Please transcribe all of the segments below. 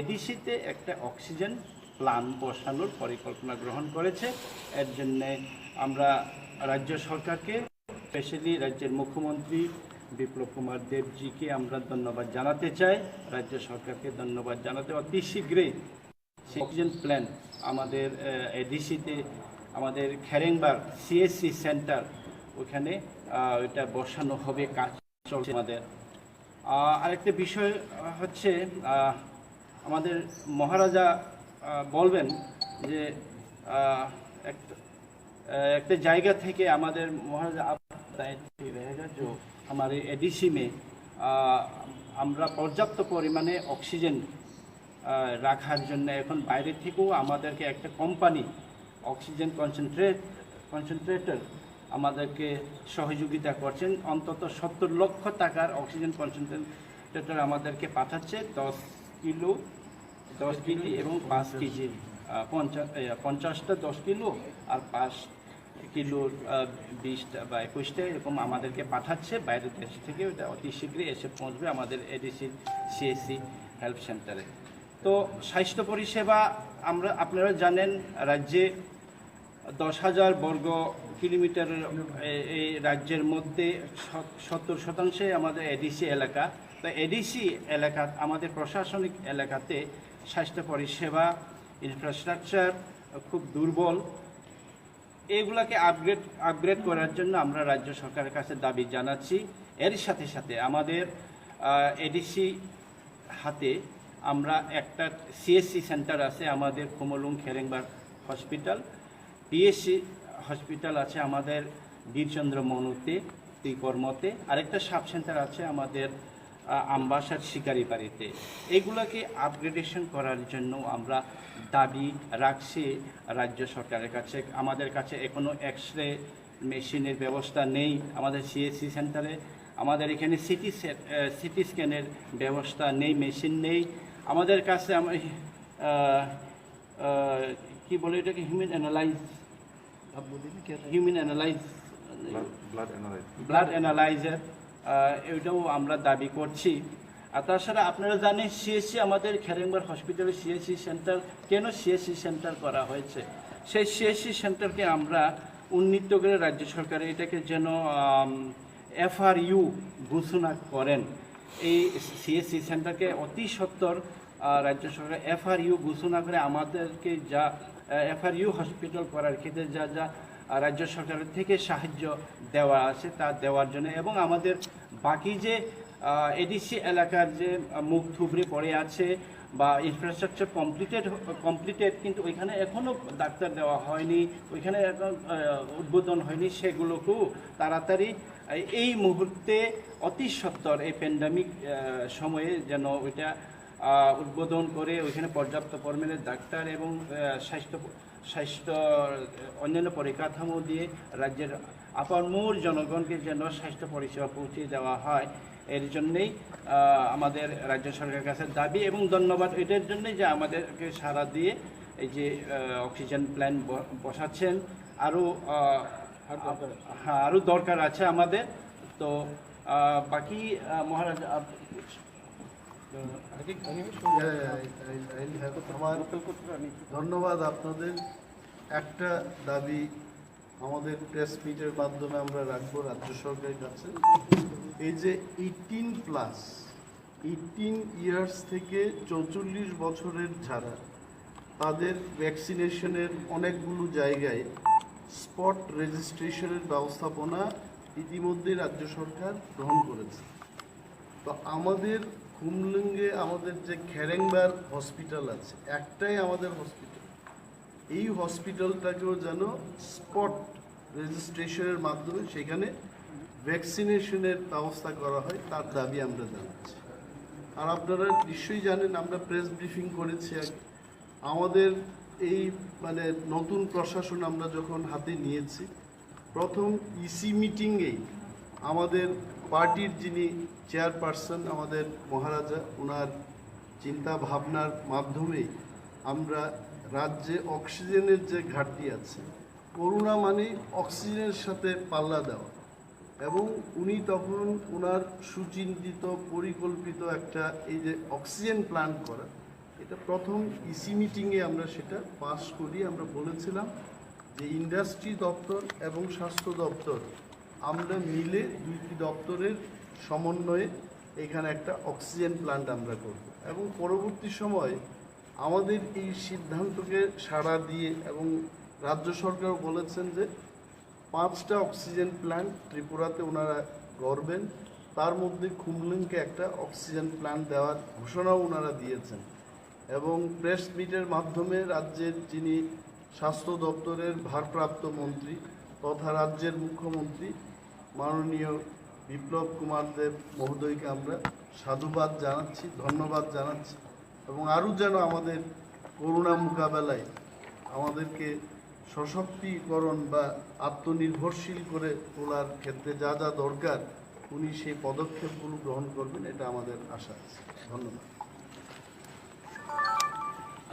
এডিসিতে একটা oxygen plant বসানোর পরিকল্পনা গ্রহণ করেছে। এর জন্যে আমরা রাজ্য সরকারকে, স্পেশালি রাজ্যের মুখ্যমন্ত্রী বিপ্লব কুমার দেবজিকে আমরা ধন্যবাদ জানাতে চাই। রাজ্য সরকারকে ধন্যবাদ জানাতে অতি শীঘ্রই অক্সিজেন প্ল্যান্ট আমাদের এডিসিতে, আমাদের খেরেংবার সিএসসি সেন্টার, ওখানে ওইটা বসানো হবে, কাজ চলছে আমাদের। আরেকটা বিষয় হচ্ছে, আমাদের মহারাজা বলবেন যে একটা জায়গা থেকে আমাদের মহারাজা আমার এডিসি মে আমরা পর্যাপ্ত পরিমাণে অক্সিজেন রাখার জন্য এখন বাইরে থেকেও আমাদেরকে একটা কোম্পানি অক্সিজেন কনসেন্ট্রেটর আমাদেরকে সহযোগিতা করছেন। অন্তত 70 লক্ষ টাকার অক্সিজেন কনসেন্ট্রেটর আমাদেরকে পাঠাচ্ছে, 10 কেজি এবং 5 কেজি, 50টা 10 কিলো আর 5 কিলোর 20টা বা 21টা এরকম আমাদেরকে পাঠাচ্ছে বাইরের দেশ থেকে। ওটা অতি শীঘ্রই এসে পৌঁছবে আমাদের এডিসি সিএসসি হেলথ সেন্টারে। তো স্বাস্থ্য পরিষেবা আপনারা জানেন, রাজ্যে 10,000 বর্গ কিলোমিটারের এই রাজ্যের মধ্যে 70% আমাদের এডিসি এলাকা। তো এডিসি এলাকা, আমাদের প্রশাসনিক এলাকাতে স্বাস্থ্য পরিষেবা ইনফ্রাস্ট্রাকচার খুব দুর্বল। এগুলাকে আপগ্রেড করার জন্য আমরা রাজ্য সরকারের কাছে দাবি জানাচ্ছি। এর সাথে সাথে আমাদের এডিসি হাতে আমরা একটা সিএসসি সেন্টার আছে, আমাদের কুমলুং খেরেংবার হসপিটাল, পিএসসি হসপিটাল আছে আমাদের বীরচন্দ্র মনুতে, কর্মতে, আরেকটা সাব সেন্টার আছে আমাদের আমবাসার শিকারিবাড়িতে। এগুলোকে আপগ্রেডেশন করার জন্য আমরা দাবি রাখছি রাজ্য সরকারের কাছে। আমাদের কাছে এখনও এক্স-রে মেশিনের ব্যবস্থা নেই আমাদের সিএসসি সেন্টারে, আমাদের এখানে সিটি স্ক্যানের ব্যবস্থা নেই, মেশিন নেই আমাদের কাছে। কি বলে এটাকে, ব্লাড অ্যানালাইজার, এটাও আমরা দাবি করছি। আর তাছাড়া আপনারা জানেন সিএসসি, আমাদের খেরেংবার হসপিটালে সিএসসি সেন্টার, কেন সিএসসি সেন্টার করা হয়েছে? সেই সিএসসি সেন্টারকে আমরা উন্নীত করে রাজ্য সরকার এটাকে যেন FRU ঘোষণা করেন। এই সিএসসি সেন্টারকে অতি সত্বর রাজ্য সরকার FRU ঘোষণা করে আমাদেরকে যা FRU হসপিটাল করার ক্ষেত্রে যা যা রাজ্য সরকারের থেকে সাহায্য দেওয়া আছে তা দেওয়ার জন্য, এবং আমাদের বাকি যে এডিসি এলাকার যে মুখ থুবড়ে পড়ে আছে বা ইনফ্রাস্ট্রাকচার কমপ্লিটেড কিন্তু ওইখানে এখনও ডাক্তার দেওয়া হয়নি, ওইখানে এখন উদ্বোধন হয়নি, সেগুলোকেও তাড়াতাড়ি এই মুহূর্তে অতি সত্বর এই প্যান্ডামিক সময়ে যেন ওইটা উদ্বোধন করে ওইখানে পর্যাপ্ত পরিমাণে ডাক্তার এবং স্বাস্থ্য অন্যান্য পরিকাঠামো দিয়ে রাজ্যের আপামর জনগণকে যেন স্বাস্থ্য পরিষেবা পৌঁছে দেওয়া হয়। এর জন্যেই আমাদের রাজ্য সরকারের কাছে দাবি এবং ধন্যবাদ এটার জন্যই যে আমাদেরকে সাড়া দিয়ে এই যে অক্সিজেন প্ল্যান্ট বসাচ্ছেন। আরও দরকার আছে আমাদের। তো বাকি মহারাজ ধন্যবাদ আপনাদের। একটা দাবি আমাদের প্রেস মিটের মাধ্যমে আমরা রাখবো রাজ্য সরকারের কাছে। এই যে 18 ইয়ার্স থেকে 44 বছরের যারা, তাদের ভ্যাকসিনেশনের অনেকগুলো জায়গায় স্পট রেজিস্ট্রেশনের ব্যবস্থাপনা ইতিমধ্যে রাজ্য সরকার গ্রহণ করেছে। তো আমাদের কুমলুঙ্গে আমাদের যে খেরেংবার হসপিটাল আছে, একটাই আমাদের হসপিটাল, এই হসপিটালটাকেও যেন স্পট রেজিস্ট্রেশনের মাধ্যমে সেখানে ভ্যাকসিনেশনের ব্যবস্থা করা হয়, তার দাবি আমরা জানাচ্ছি। আর আপনারা নিশ্চয়ই জানেন, আমরা প্রেস ব্রিফিং করেছি আমাদের এই নতুন প্রশাসন আমরা যখন হাতে নিয়েছি, প্রথম ইসি মিটিংয়েই আমাদের পার্টির যিনি চেয়ারপারসন আমাদের মহারাজা, ওনার চিন্তা ভাবনার মাধ্যমেই আমরা রাজ্যে অক্সিজেনের যে ঘাটতি আছে, করোনা মানে অক্সিজেনের সাথে পাল্লা দেওয়া, এবং উনি তখন ওনার সুচিন্তিত পরিকল্পিত একটা এই যে অক্সিজেন প্ল্যান্ট করা, এটা প্রথম ইসি মিটিংয়ে আমরা সেটা পাস করি। আমরা বলেছিলাম যে ইন্ডাস্ট্রি দপ্তর এবং স্বাস্থ্য দপ্তর আমরা মিলে দুইটি দপ্তরের সমন্বয়ে এখানে একটা অক্সিজেন প্ল্যান্ট আমরা করব এবং পরবর্তী সময় আমাদের এই সিদ্ধান্তকে সাড়া দিয়ে এবং রাজ্য সরকারও বলেছেন যে 5টা অক্সিজেন প্ল্যান্ট ত্রিপুরাতে ওনারা গড়বেন, তার মধ্যে খুমলুংকে একটা অক্সিজেন প্ল্যান্ট দেওয়ার ঘোষণাও ওনারা দিয়েছেন। এবং প্রেস মিটের মাধ্যমে রাজ্যের যিনি স্বাস্থ্য দপ্তরের ভারপ্রাপ্ত মন্ত্রী তথা রাজ্যের মুখ্যমন্ত্রী মাননীয় বিপ্লব কুমার দেব মহোদয়কে আমরা সাধুবাদ জানাচ্ছি, ধন্যবাদ জানাচ্ছি এবং আরও যেন আমাদের করোনা মোকাবেলায় আমাদেরকে সশক্তিকরণ বা আত্মনির্ভরশীল করে তোলার ক্ষেত্রে যা যা দরকার উনি সেই পদক্ষেপগুলো গ্রহণ করবেন, এটা আমাদের আশা আছে। ধন্যবাদ।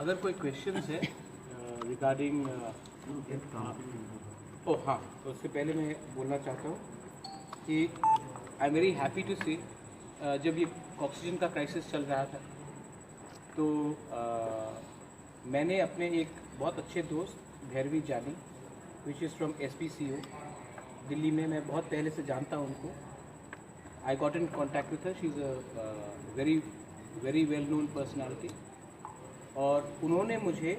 अगर कोई क्वेश्चंस है रिगार्डिंग ओ हाँ, तो उससे पहले मैं बोलना चाहता हूँ कि I am very happy to see जब ये ऑक्सीजन का क्राइसिस चल रहा था तो मैंने अपने एक बहुत अच्छे दोस्त भैरवी जानी which is from SPCO Delhi में, मैं बहुत पहले से जानता हूँ उनको। I got in contact with her, she is a very very well known personality और उन्होंने मुझे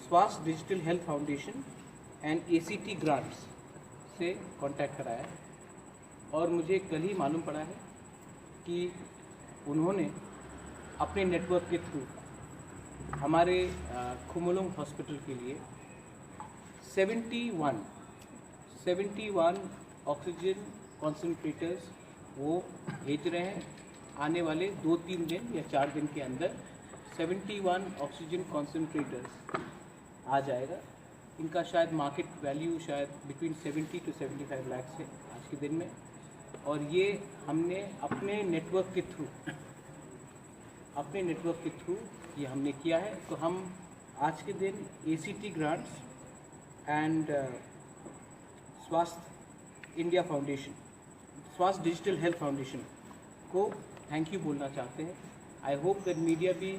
स्वास्थ्य digital health foundation and ACT grants से कांटेक्ट कराया और मुझे कल ही मालूम पड़ा है कि उन्होंने अपने नेटवर्क के थ्रू हमारे खुमलुंग हॉस्पिटल के लिए 71 ऑक्सीजन कॉन्सेंट्रेटर्स वो भेज रहे हैं। आने वाले 2-3 दिन या 4 दिन के अंदर 71 ऑक्सीजन कॉन्सेंट्रेटर्स आ जाएगा। इनका शायद मार्केट वैल्यू शायद बिटवीन 70 to 75 लाख है आज के दिन में, और ये हमने अपने नेटवर्क के थ्रू ये हमने किया है। तो हम आज के दिन ACT ग्रांट्स एंड स्वास्थ्य इंडिया फाउंडेशन, स्वास्थ्य डिजिटल हेल्थ फाउंडेशन को थैंक यू बोलना चाहते हैं। आई होप दैट मीडिया भी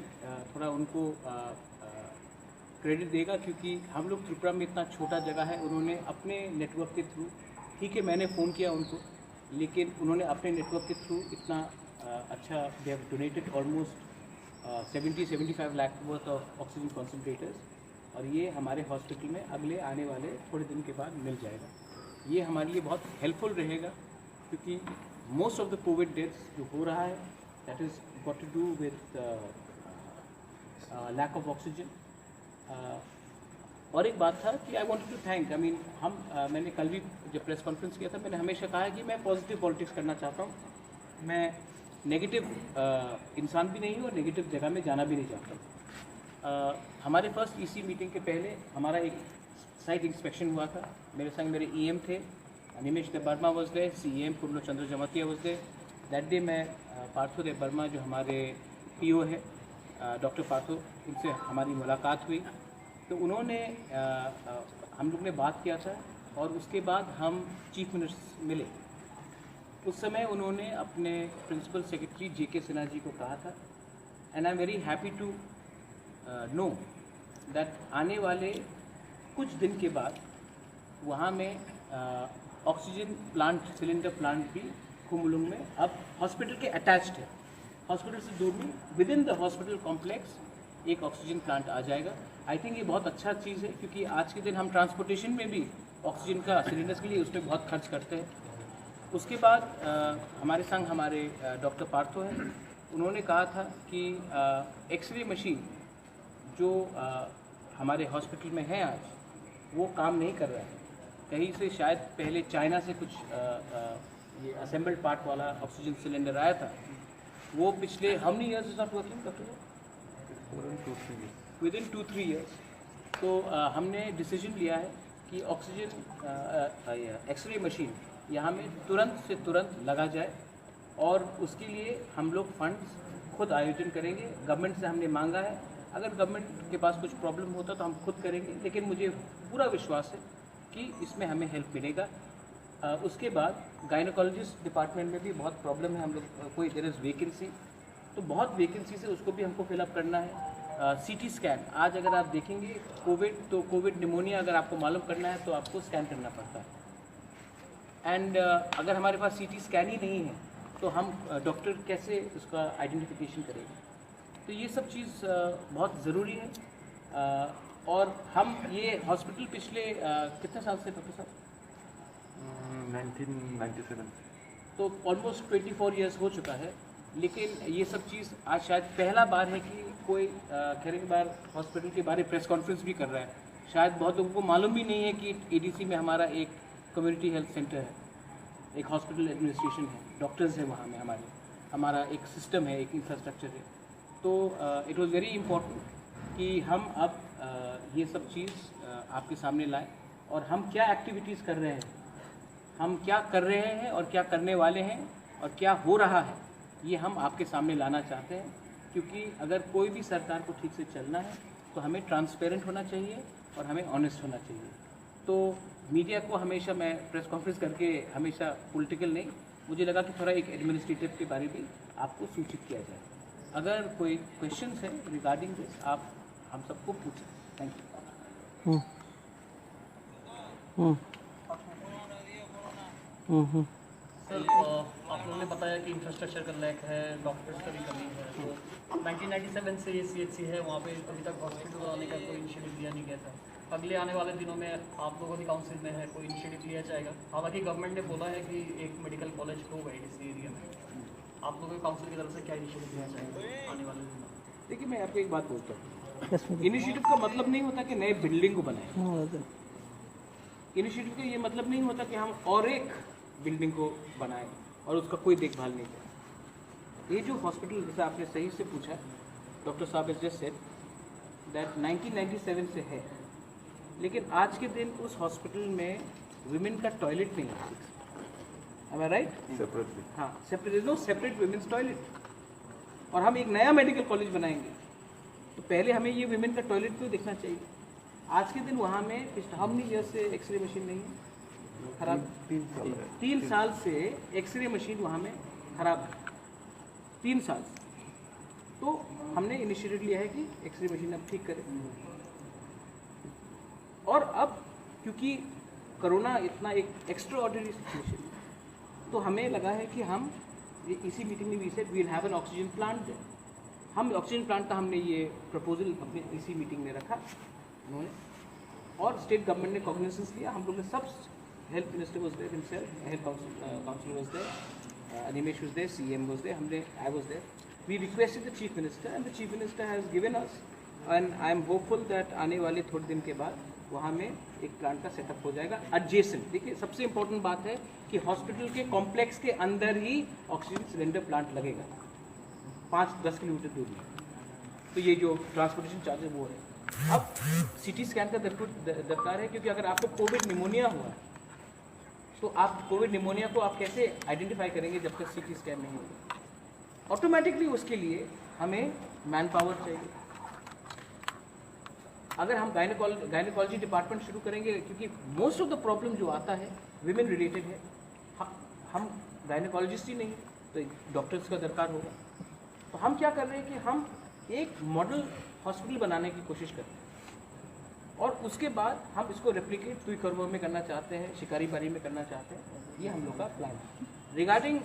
थोड़ा उनको क्रेडिट देगा, क्योंकि हम लोग त्रिपुरा में इतना छोटा जगह है, उन्होंने अपने नेटवर्क के थ्रू, ठीक है मैंने फ़ोन किया उनको, लेकिन उन्होंने अपने नेटवर्क के थ्रू इतना अच्छा they have donated almost 70-75 lakh worth of oxygen concentrators, और ये हमारे हॉस्पिटल में अगले आने वाले थोड़े दिन के बाद मिल जाएगा। ये हमारे लिए बहुत हेल्पफुल रहेगा, क्योंकि most of the Covid deaths जो हो रहा है that is got to do with lack of oxygen। और एक बात था कि I wanted to thank, I mean मैंने कल भी जब प्रेस कॉन्फ्रेंस किया था मैंने हमेशा कहा है कि मैं पॉजिटिव पॉलिटिक्स करना चाहता हूँ, मैं नेगेटिव इंसान भी नहीं हूँ और नेगेटिव जगह में जाना भी नहीं चाहता। हमारे फर्स्ट EC मीटिंग के पहले हमारा एक साइट इंस्पेक्शन हुआ था, मेरे संग मेरे EM थे, निमेश देव वर्मा वॉज देयर, CM पूर्ण चंद्र जमतिया वॉज देयर। दैट डे मैं पार्थो देव वर्मा जो हमारे PO है डॉक्टर पार्थो, उनसे हमारी मुलाकात हुई, तो उन्होंने हम लोग ने बात किया था और उसके बाद हम चीफ मिनिस्टर मिले। उस समय उन्होंने अपने principal secretary JK Sinha ji को कहा था, and I am very happy to know that आने वाले कुछ दिन के बाद वहाँ में ऑक्सीजन प्लांट, सिलेंडर प्लांट भी खुमलुंग में अब हॉस्पिटल के अटैच्ड है, हॉस्पिटल से दूर नहीं, with in the hospital complex एक ऑक्सीजन प्लांट आ जाएगा। आई थिंक ये बहुत अच्छा चीज़ है, क्योंकि आज के दिन हम ट्रांसपोर्टेशन में भी ऑक्सीजन का सिलेंडर्स के लिए उस पर बहुत खर्च करते हैं। उसके बाद हमारे संग हमारे डॉक्टर पार्थो हैं, उन्होंने कहा था कि एक्सरे मशीन जो हमारे हॉस्पिटल में है आज वो काम नहीं कर रहा है, कहीं से शायद पहले चाइना से कुछ ये असेंबल्ड पार्ट वाला ऑक्सीजन सिलेंडर आया था, वो पिछले how many years is not working doctor, with in 2-3 years. तो हमने डिसीजन लिया है कि ऑक्सीजन एक्सरे मशीन यहाँ में तुरंत से तुरंत लगा जाए, और उसके लिए हम लोग फंड्स खुद आयोजन करेंगे। गवर्नमेंट से हमने मांगा है, अगर गवर्नमेंट के पास कुछ प्रॉब्लम होता तो हम खुद करेंगे, लेकिन मुझे पूरा विश्वास है कि इसमें हमें हेल्प मिलेगा। उसके बाद गायनोकोलॉजिस्ट डिपार्टमेंट में भी बहुत प्रॉब्लम है, हम लोग कोई देयर इज़ वेकेंसी, तो बहुत वैकेंसीज है, उसको भी हमको फिलअप करना है। CT स्कैन, आज अगर आप देखेंगे कोविड निमोनिया अगर आपको मालूम करना है तो आपको स्कैन करना पड़ता है। एंड अगर हमारे पास CT स्कैन ही नहीं है तो हम डॉक्टर कैसे उसका आइडेंटिफिकेशन करेंगे? तो ये सब चीज़ बहुत ज़रूरी है। और हम ये हॉस्पिटल पिछले कितने साल से डॉक्टर साहब? 1997 तो ऑलमोस्ट 24 इयर्स हो चुका है। लेकिन ये सब चीज़ आज शायद पहला बार है कि कोई खैर एक बार हॉस्पिटल के बारे प्रेस कॉन्फ्रेंस भी कर रहा है। शायद बहुत लोगों को मालूम भी नहीं है कि ADC में हमारा एक कम्युनिटी हेल्थ सेंटर है, एक हॉस्पिटल एडमिनिस्ट्रेशन है, डॉक्टर्स है वहाँ में, हमारा एक सिस्टम है, एक इंफ्रास्ट्रक्चर है। तो इट वॉज़ वेरी इम्पोर्टेंट कि हम अब ये सब चीज़ आपके सामने लाएं और हम क्या एक्टिविटीज़ कर रहे हैं, हम क्या कर रहे हैं और क्या करने वाले हैं और क्या हो रहा है, ये हम आपके सामने लाना चाहते हैं। क्योंकि अगर कोई भी सरकार को ठीक से चलना है तो हमें ट्रांसपेरेंट होना चाहिए और हमें ऑनेस्ट होना चाहिए। तो मीडिया को हमेशा मैं प्रेस कॉन्फ्रेंस करके हमेशा पॉलिटिकल नहीं, मुझे लगा कि थोड़ा एक एडमिनिस्ट्रेटिव के बारे में आपको सूचित किया जाए। अगर कोई क्वेश्चंस है रिगार्डिंग दिस आप हम सबको पूछें। Thank you. सर, आप लोगों ने बताया कि इंफ्रास्ट्रक्चर का लैक है, डॉक्टर्स का भी कमी है। तो 1997 से ये CHC है, वहाँ पे अभी तक हॉस्पिटल बनाने का कोई इनिशिएटिव लिया नहीं गया था। अगले आने वाले दिनों में आप लोगों की काउंसिल में है, कोई इनिशिएटिव लिया जाएगा? हालांकि गवर्नमेंट ने बोला है कि एक मेडिकल कॉलेज होगा इस एरिया में। आप लोगों की काउंसिल की तरफ से क्या इनिशिएटिव लिया जाएगा आने वाले दिनों में? देखिए, मैं आपको एक बात बोलता हूँ, इनिशिएटिव का मतलब नहीं होता कि नए बिल्डिंग को बनाएं। इनिशिएटिव का ये मतलब नहीं होता कि हम और एक बिल्डिंग को बनाएं और उसका कोई देखभाल नहीं करें। ये जो हॉस्पिटल, जैसे आपने सही से पूछा, डॉक्टर साहब इज जस्ट सेड दैट 1997 से है, लेकिन आज के दिन उस हॉस्पिटल में विमेन का टॉयलेट नहीं है। Am I right? सेपरेटली। हाँ, separate, no separate women's toilet. और हम एक नया मेडिकल कॉलेज बनाएंगे तो पहले हमें ये विमेन का टॉयलेट क्यों देखना चाहिए? आज के दिन वहाँ में हम नहीं, जैसे एक्सरे मशीन नहीं है, खराब 3 साल से एक्सरे मशीन वहाँ में खराब है, 3 साल से। तो हमने इनिशिएटिव लिया है कि एक्सरे मशीन अब ठीक करें। और अब क्योंकि कोरोना इतना एक एक्स्ट्रा ऑर्डिनरी सिचुएशन है, तो हमें लगा है कि हम इसी मीटिंग में भी said we will have an oxygen plant. हम ऑक्सीजन प्लांट का हमने ये प्रपोजल अपने इसी मीटिंग में रखा उन्होंने, और स्टेट गवर्नमेंट ने कॉग्निजेंस लिया। हम लोग ने सब, health minister was there himself, health councillor was there, Animesh was there, CM was there, हमने, I was there. We requested the chief minister and the chief minister has given us, and I am hopeful that आने वाले थोड़े दिन के बाद वहाँ में एक प्लांट का सेटअप हो जाएगा एडजेसेंट। देखिए, सबसे इम्पोर्टेंट बात है कि हॉस्पिटल के कॉम्प्लेक्स के अंदर ही ऑक्सीजन सिलेंडर प्लांट लगेगा, 5-10 किलोमीटर दूर में। तो ये जो ट्रांसपोर्टेशन चार्जेस वो है। अब CT स्कैन का दरकार है, क्योंकि अगर आपको कोविड निमोनिया हुआ तो आप कोविड निमोनिया को आप कैसे आइडेंटिफाई करेंगे जब तक CT स्कैन नहीं होगा? ऑटोमेटिकली उसके लिए हमें मैन पावर चाहिए। अगर हम गायनेकोलॉजी डिपार्टमेंट शुरू करेंगे, क्योंकि मोस्ट ऑफ द प्रॉब्लम जो आता है विमेन रिलेटेड है, हम गायनेकोलॉजिस्ट ही नहीं, तो डॉक्टर्स का दरकार होगा। तो हम क्या कर रहे हैं कि हम एक मॉडल हॉस्पिटल बनाने की कोशिश करते हैं, और उसके बाद हम इसको रेप्लिकेट तुईकरवा में करना चाहते हैं, शिकारीबारी में करना चाहते हैं। ये हम लोग का प्लान है। रिगार्डिंग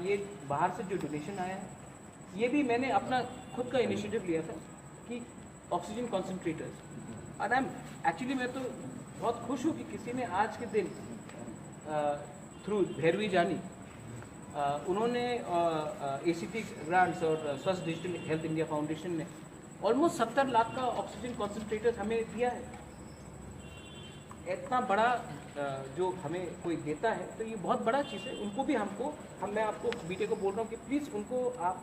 ये बाहर से जो डोनेशन आया है, ये भी मैंने अपना खुद का इनिशिएटिव लिया था कि ऑक्सीजन कॉन्सेंट्रेटर्स, और एक्चुअली मैं तो बहुत खुश हूँ कि किसी ने आज के दिन थ्रू भैरवी जानी, उन्होंने ACT ग्रांट्स और स्वस्थ डिजिटल हेल्थ इंडिया फाउंडेशन ने ऑलमोस्ट 70 लाख का ऑक्सीजन कॉन्सेंट्रेटर्स हमें दिया है। इतना बड़ा जो हमें कोई देता है तो ये बहुत बड़ा चीज़ है। उनको भी मैं आपको बीटे को बोल रहा हूँ कि प्लीज़ उनको आप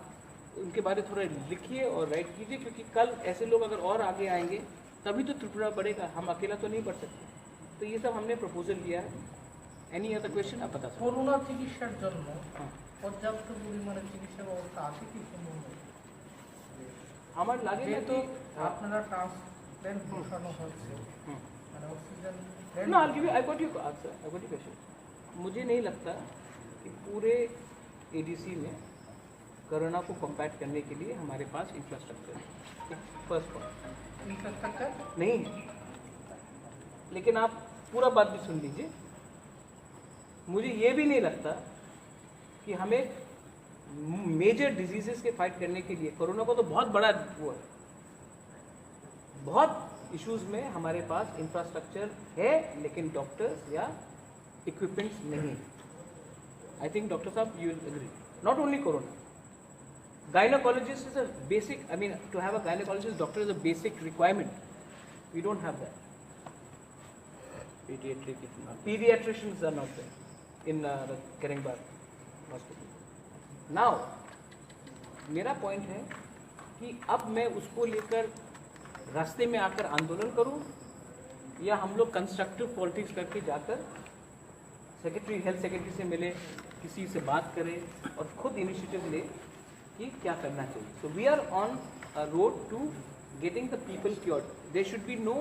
उनके बारे में थोड़ा लिखिए और राइट कीजिए, क्योंकि कल ऐसे लोग अगर और आगे आएंगे तभी तो त्रिपुरा बढ़ेगा, हम अकेला तो नहीं बढ़ सकते। तो ये सब हमने प्रपोजल किया है। एनी अदर क्वेश्चन आप बता सकते हैं। করোনা চিকিৎসার জন্য পর্যাপ্ত পরিমাণে চিকিৎসা ব্যবস্থা আছে কি সম্ভব? আমার লাগে না যেহেতু তো আপনারা ট্রান্সপ্ল্যান্ট বসানো হচ্ছে, মানে অক্সিজেন ना, I got you answer, I got you question. मुझे नहीं लगता कि पूरे ADC में कोरोना को कॉम्बैट करने के लिए हमारे पास इंफ्रास्ट्रक्चर है। फर्स्ट पॉइंट इंफ्रास्ट्रक्चर नहीं है, लेकिन आप पूरा बात भी सुन लीजिए। मुझे ये भी नहीं लगता कि हमें मेजर डिजीजेस के फाइट करने के लिए, कोरोना को तो बहुत बड़ा वो है, बहुत इश्यूज में हमारे पास इंफ्रास्ट्रक्चर है लेकिन डॉक्टर्स या इक्विपमेंट्स नहीं। आई थिंक डॉक्टर साहब you will agree, not only corona, gynaecologist is a basic, I mean to have a gynaecologist doctor is a basic requirement, we don't have that. Pediatricians are not there in the Karengbag hospital. Now, मेरा point है कि अब मैं उसको लेकर रास्ते में आकर आंदोलन करूं या हम लोग कंस्ट्रक्टिव पॉलिटिक्स करके जाकर सेक्रेटरी, हेल्थ सेक्रेटरी से मिले, किसी से बात करें और खुद इनिशिएटिव ले कि क्या करना चाहिए। So we are on a road to getting the people cured. There should be no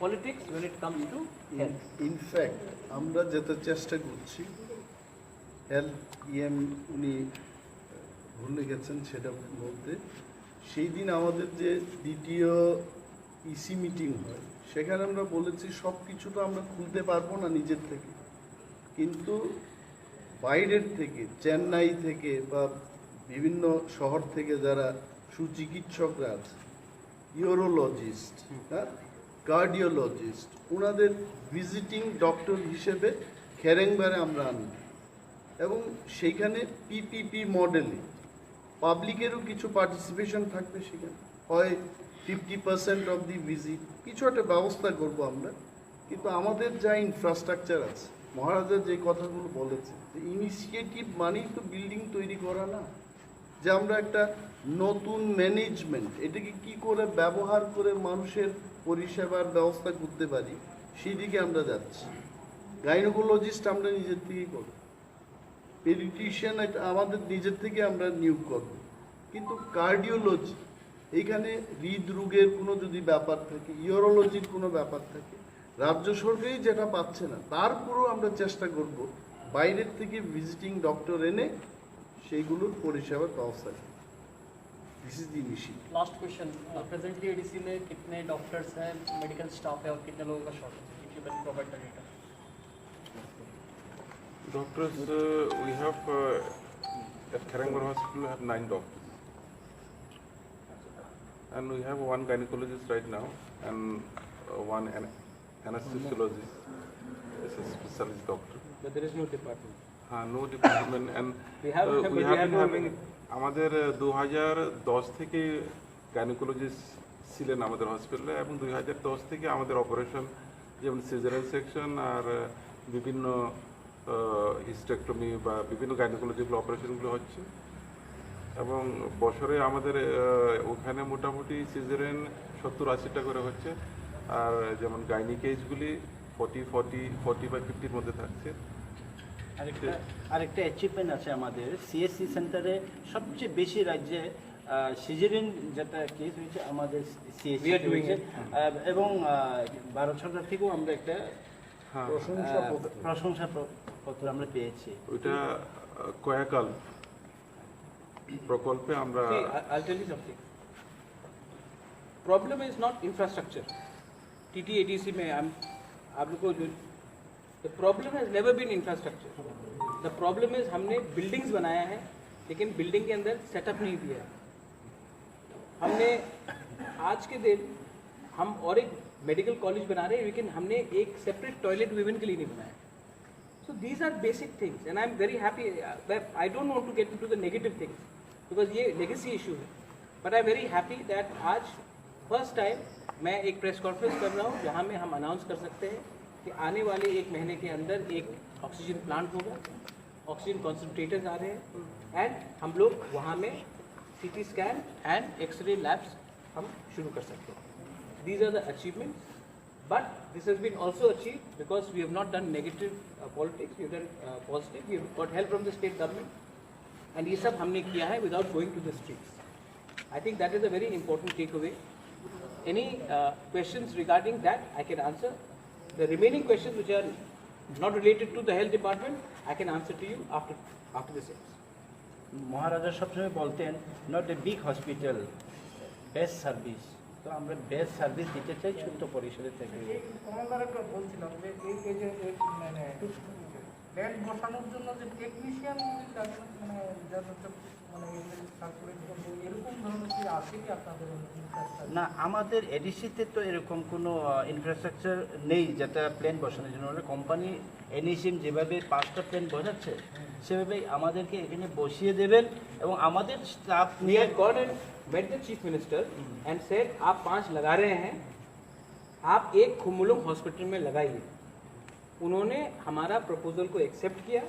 politics when it comes to health. In fact আমরা যেটা চেষ্টা করছি, উনি ভুলে গেছেন সেটা বলতে, সেই দিন আমাদের যে দ্বিতীয় ইসি মিটিং হয় সেখানে আমরা বলেছি সব কিছু তো আমরা খুলতে পারবো না নিজের থেকে, কিন্তু বাইরের থেকে, চেন্নাই থেকে বা বিভিন্ন শহর থেকে যারা সুচিকিৎসকরা আছে, ইউরোলজিস্ট, হ্যাঁ, কার্ডিওলজিস্ট, ওনাদের ভিজিটিং ডক্টর হিসেবে খেরেংবারে আমরা আনব এবং সেইখানে পিপিপি মডেলে পাবলিকেরও কিছু পার্টিসিপেশন থাকবে। সেখানে হয় 50% অফ দি ভিজিট, কিছু একটা ব্যবস্থা করব আমরা। কিন্তু আমাদের যা ইনফ্রাস্ট্রাকচার আছে, মহারাজা যে কথাগুলো বলেছে, যে ইনিশিয়েটিভ মানেই তো বিল্ডিং তৈরি করা না, যে আমরা একটা নতুন ম্যানেজমেন্ট এটাকে কি করে ব্যবহার করে মানুষের পরিষেবার ব্যবস্থা করতে পারি সেই দিকে আমরা যাচ্ছি। গাইনোকোলজিস্ট আমরা নিজের থেকেই করব, পেডিয়াট্রিশিয়ান আমাদের নিজের থেকে আমরা নিয়োগ করব, কিন্তু কার্ডিওলজি, এইখানে হৃদরোগের কোনো যদি ব্যাপার থাকে, ইউরোলজির কোনো ব্যাপার থাকে, রাজ্য সরকারই যেটা পাচ্ছে না, তারপরেও আমরা চেষ্টা করব বাইরের থেকে ভিজিটিং ডক্টর এনে সেইগুলোর পরিষেবার ব্যবস্থা করি। This is the initiative. Last question, presently ADC में कितने डॉक्टर्स हैं, मेडिकल स्टाफ है और कितने लोगों का शॉर्टेज है? If you can provide the data. Doctors, we have at Karangar Hospital we have 9 doctors, and we have 1 gynecologist right now and 1 anesthesiologist, is a specialist doctor. But there is no department. No department, and We have been having আমাদের 2010 থেকে gynaecologist ছিলেন আমাদের হসপিটালে, এবং 2010 থেকে আমাদের operation যেমন caesarean section আর বিভিন্ন হিস্টেক্টমি বা বিভিন্ন গাইনোকোলজিক্যাল অপারেশনগুলো হচ্ছে, এবং বছরে আমাদের ওখানে মোটামুটি সিজারিয়ান 70-80টা করে হচ্ছে, আর যেমন গাইনি কেসগুলি 40-50-র মধ্যে থাকছে। আরেকটা অ্যাচিভমেন্ট আছে আমাদের সিএসসি সেন্টারে, সবচেয়ে বেশি রাজ্যে সিজারিয়ান যেটা কেস হয়েছে আমাদের সিএসসি হয়েছে, এবং ভারত সরকার থেকেও আমরা একটা প্রশংসাপত্র আমরা পেয়েছি। ওইটা কয়াকাল প্রকল্পে আমরা। I'll tell you something. Problem is not infrastructure. TTADC में आप लोग को जो the problem has never been infrastructure. The problem is हमने buildings बनाया है लेकिन बिल्डिंग के अंदर सेटअप नहीं दिया है। हमने आज के दिन हम और एक मेडिकल कॉलेज बना रहे हैं लेकिन हमने एक सेपरेट टॉयलेट वीमेन के लिए नहीं बनाया। So these are basic things and I'm very happy. I don't want to get into the negative things because ये legacy issue है, but I'm very happy that आज फर्स्ट टाइम मैं एक press conference कर रहा हूँ जहाँ में हम अनाउंस कर सकते हैं कि आने वाले 1 महीने के अंदर एक ऑक्सीजन प्लांट होगा, ऑक्सीजन कॉन्सेंट्रेटर्स आ रहे हैं, एंड हम लोग वहाँ में CT scan and x ray labs हम शुरू कर सकते हैं। These are the achievements, but this has been also achieved because we have not done negative politics, we have done positive, we have got help from the state government, and ये सब हमने किया है without going to the streets. I think that is a very important takeaway. Any questions regarding that I can answer. The remaining questions which are not related to the health department I can answer to you after the session. মহারাজা সবসময় বলতেন not a big hospital, best service. তো আমরা best service দিতে চাই ছোট্ট পরিসরের থেকে। Commander একটা বলছিলাম যে এই যে মানে ব্যান্ড বসানোর জন্য যে টেকনিশিয়ান মানে মানে সার্কুলেট করবে এরকম ধরনের কি আছে কি আপনাদের? না, আমাদের এডিসিতে তো এরকম কোনো ইনফ্রাস্ট্রাকচার নেই যেটা প্লেন বসানোর জন্য। কোম্পানি এনএসিএম যেভাবে 5টা প্লেন বসাচ্ছে সেভাবেই আমাদেরকে এখানে বসিয়ে দেবেন এবং আমাদের স্টাফ We নিয়ে had gone and met the chief minister and said आप 5 लगा रहे हैं, आप एक खुमुलुंग हॉस्पिटल में लगाइए। उन्होंने हमारा प्रपोजल को एक्सेप्ट किया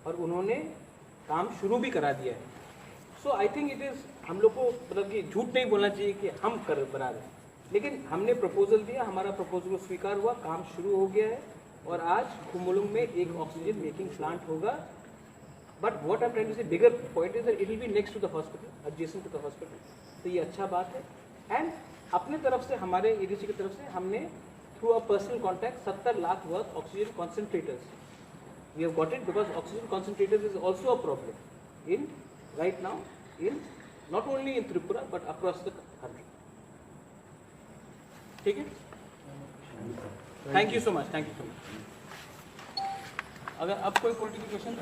और उन्होंने काम शुरू भी करा दिया है। सो आई थिंक इट इज़, हम लोग को मतलब कि झूठ नहीं बोलना चाहिए कि हम कर बना रहे हैं, लेकिन हमने प्रपोजल दिया, हमारा प्रपोजल को स्वीकार हुआ, काम शुरू हो गया है और आज खुमुलुंग में एक ऑक्सीजन मेकिंग प्लांट होगा। But what I am trying to say bigger point is that it will be next to the hospital, adjacent to the hospital. तो ये अच्छा बात है। एंड अपने तरफ से, हमारे एडीसी की तरफ से हमने through a personal contact 70 lakh worth oxygen concentrators we have got it, because oxygen concentrators is also a problem in right now in not only in Tripura but across the country. ठीक है? Thank you so much. Thank you so much. अगर अब कोई political question